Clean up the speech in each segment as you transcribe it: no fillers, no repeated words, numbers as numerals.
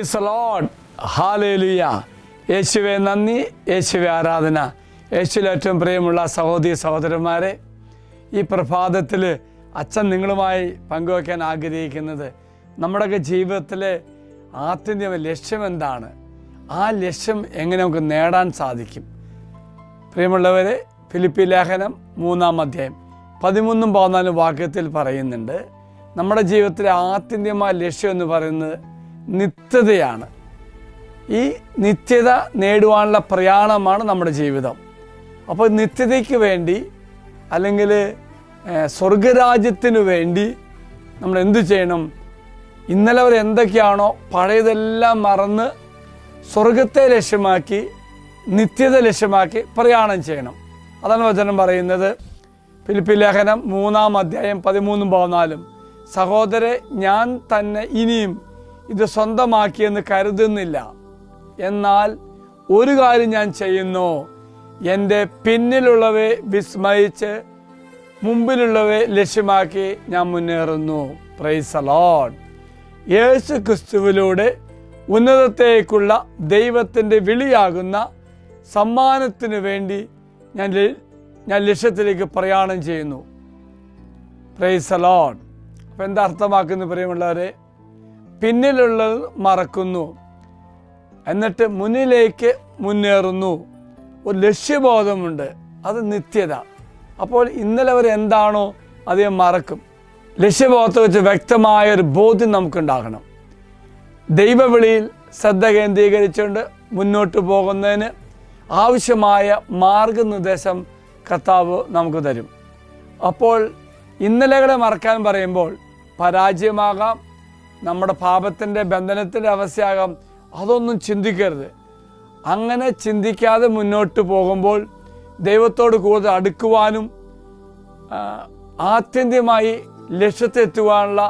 Praise the Lord, hallelujah. യേശുവേ നന്ദി, യേശുവേ ആരാധന. യേശുവിൽ ഏറ്റവും പ്രിയമുള്ള സഹോദരി സഹോദരന്മാരെ, ഈ പ്രഭാതത്തിൽ അച്ഛൻ നിങ്ങളുമായി പങ്കുവയ്ക്കാൻ ആഗ്രഹിക്കുന്നത് നമ്മുടെയൊക്കെ ജീവിതത്തിലെ ആത്യന്തിക ലക്ഷ്യം എന്താണ്, ആ ലക്ഷ്യം എങ്ങനെ നമുക്ക് നേടാൻ സാധിക്കും. പ്രിയമുള്ളവരെ, ഫിലിപ്പി ലേഖനം 3-ാം അധ്യായം 13-14 വാക്യത്തിൽ പറയുന്നുണ്ട്, നമ്മുടെ ജീവിതത്തിലെ ആത്യന്തികമായ ലക്ഷ്യം എന്ന് പറയുന്നത് നിത്യതയാണ്. ഈ നിത്യത നേടുവാനുള്ള പ്രയാണമാണ് നമ്മുടെ ജീവിതം. അപ്പോൾ നിത്യതയ്ക്ക് വേണ്ടി അല്ലെങ്കിൽ സ്വർഗരാജ്യത്തിനു വേണ്ടി നമ്മൾ എന്തു ചെയ്യണം? ഇന്നലെ വരെ എന്തൊക്കെയാണോ പഴയതെല്ലാം മറന്ന് സ്വർഗത്തെ ലക്ഷ്യമാക്കി നിത്യത ലക്ഷ്യമാക്കി പ്രയാണം ചെയ്യണം. അതാണ് വചനം പറയുന്നത്. ഫിലിപ്പി ലേഖനം 3-ാം അധ്യായം 13-14, സഹോദരെ, ഞാൻ തന്നെ ഇനിയും ഇത് സ്വന്തമാക്കിയെന്ന് കരുതുന്നില്ല. എന്നാൽ ഒരു കാര്യം ഞാൻ ചെയ്യുന്നു, എൻ്റെ പിന്നിലുള്ളവയെ വിസ്മയിച്ച് മുമ്പിലുള്ളവയെ ലക്ഷ്യമാക്കി ഞാൻ മുന്നേറുന്നു. Praise the Lord. യേശു ക്രിസ്തുവിലൂടെ ഉന്നതത്തേക്കുള്ള ദൈവത്തിൻ്റെ വിളിയാകുന്ന സമ്മാനത്തിനു വേണ്ടി ഞാൻ ലക്ഷ്യത്തിലേക്ക് പ്രയാണം ചെയ്യുന്നു. Praise the Lord. അപ്പം എന്താ അർത്ഥമാക്കുന്നു പ്രിയമുള്ളവരെ? പിന്നിലുള്ളത് മറക്കുന്നു, എന്നിട്ട് മുന്നിലേക്ക് മുന്നേറുന്നു. ഒരു ലക്ഷ്യബോധമുണ്ട്, അത് നിത്യത. അപ്പോൾ ഇന്നലെ വരെ എന്താണോ അത് മറക്കും. ലക്ഷ്യബോധത്തെ വെച്ച് വ്യക്തമായൊരു ബോധ്യം നമുക്കുണ്ടാകണം. ദൈവവിളിയിൽ ശ്രദ്ധ കേന്ദ്രീകരിച്ചുകൊണ്ട് മുന്നോട്ട് പോകുന്നതിന് ആവശ്യമായ മാർഗനിർദ്ദേശം കർത്താവ് നമുക്ക് തരും. അപ്പോൾ ഇന്നലകളെ മറക്കാൻ പറയുമ്പോൾ പരാജയമാകാം, നമ്മുടെ പാപത്തിൻ്റെ ബന്ധനത്തിൻ്റെ അവസ്ഥയാകാം. അതൊന്നും ചിന്തിക്കരുത്. അങ്ങനെ ചിന്തിക്കാതെ മുന്നോട്ട് പോകുമ്പോൾ ദൈവത്തോട് കൂടുതൽ അടുക്കുവാനും ആത്യന്തികമായി ലക്ഷ്യത്തെത്തുവാനുള്ള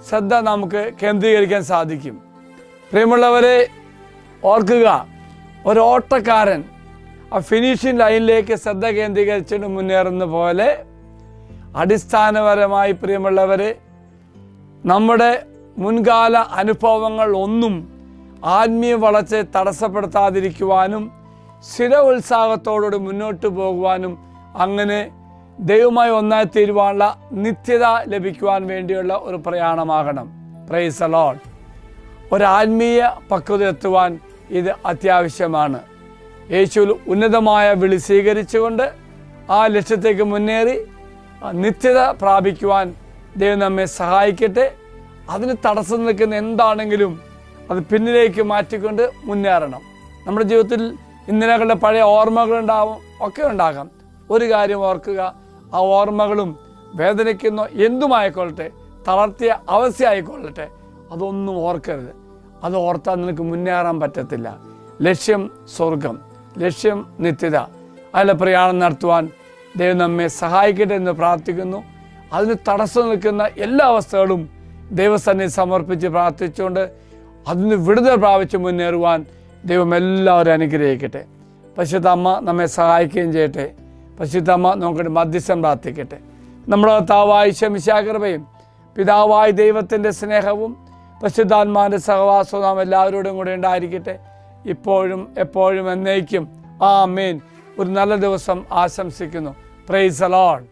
ശ്രദ്ധ നമുക്ക് കേന്ദ്രീകരിക്കാൻ സാധിക്കും. പ്രിയമുള്ളവരെ, ഓർക്കുക, ഒരു ഓട്ടക്കാരൻ ആ ഫിനിഷിംഗ് ലൈനിലേക്ക് ശ്രദ്ധ കേന്ദ്രീകരിച്ചിട്ട് മുന്നേറുന്ന പോലെ അടിസ്ഥാനപരമായി പ്രിയമുള്ളവരെ, നമ്മുടെ മുൻകാല അനുഭവങ്ങൾ ഒന്നും ആത്മീയ വളർച്ചയെ തടസ്സപ്പെടുത്താതിരിക്കുവാനും സ്ഥിര ഉത്സാഹത്തോടുകൂടി മുന്നോട്ട് പോകുവാനും അങ്ങനെ ദൈവമായി ഒന്നായി തീരുവാനുള്ള നിത്യത ലഭിക്കുവാൻ വേണ്ടിയുള്ള ഒരു പ്രയാണമാകണം. Praise the Lord. ഒരു ആത്മീയ പക്വത എത്തുവാൻ ഇത് അത്യാവശ്യമാണ്. യേശുവിൽ ഉന്നതമായ വിളി സ്വീകരിച്ചുകൊണ്ട് ആ ലക്ഷ്യത്തേക്ക് മുന്നേറി നിത്യത പ്രാപിക്കുവാൻ ദൈവം നമ്മെ സഹായിക്കട്ടെ. അതിന് തടസ്സം നിൽക്കുന്ന എന്താണെങ്കിലും അത് പിന്നിലേക്ക് മാറ്റിക്കൊണ്ട് മുന്നേറണം. നമ്മുടെ ജീവിതത്തിൽ ഇന്നലകളുടെ പഴയ ഓർമ്മകളുണ്ടാവും, ഒക്കെ ഉണ്ടാകാം. ഒരു കാര്യം ഓർക്കുക, ആ ഓർമ്മകളും വേദനിക്കുന്ന എന്തുമായിക്കൊള്ളട്ടെ, തളർത്തിയ അവസ്ഥയായിക്കൊള്ളട്ടെ, അതൊന്നും ഓർക്കരുത്. അത് ഓർത്താൽ നിനക്ക് മുന്നേറാൻ പറ്റത്തില്ല. ലക്ഷ്യം സ്വർഗം, ലക്ഷ്യം നിത്യത. അതിലെ പ്രയാണം നടത്തുവാൻ ദൈവം നമ്മെ സഹായിക്കട്ടെ എന്ന് പ്രാർത്ഥിക്കുന്നു. അതിന് തടസ്സം നിൽക്കുന്ന എല്ലാ അവസ്ഥകളും ദൈവസന്നിധി സമർപ്പിച്ച് പ്രാർത്ഥിച്ചുകൊണ്ട് അതിന് വിടുതൽ പ്രാപിച്ച് മുന്നേറുവാൻ ദൈവം എല്ലാവരും അനുഗ്രഹിക്കട്ടെ. പരിശുദ്ധ അമ്മ നമ്മെ സഹായിക്കുകയും ചെയ്യട്ടെ. പരിശുദ്ധ അമ്മ നമുക്ക് മധ്യസ്ഥം പ്രാർത്ഥിക്കട്ടെ. നമ്മുടെ കർത്താവായ ഈശോ കൃപയും പിതാവായ ദൈവത്തിൻ്റെ സ്നേഹവും പരിശുദ്ധാത്മാവിൻ്റെ സഹവാസവും നാം എല്ലാവരോടും കൂടെ ഉണ്ടായിരിക്കട്ടെ, ഇപ്പോഴും എപ്പോഴും എന്നേക്കും. ആമേൻ. ഒരു നല്ല ദിവസം ആശംസിക്കുന്നു. Praise the Lord.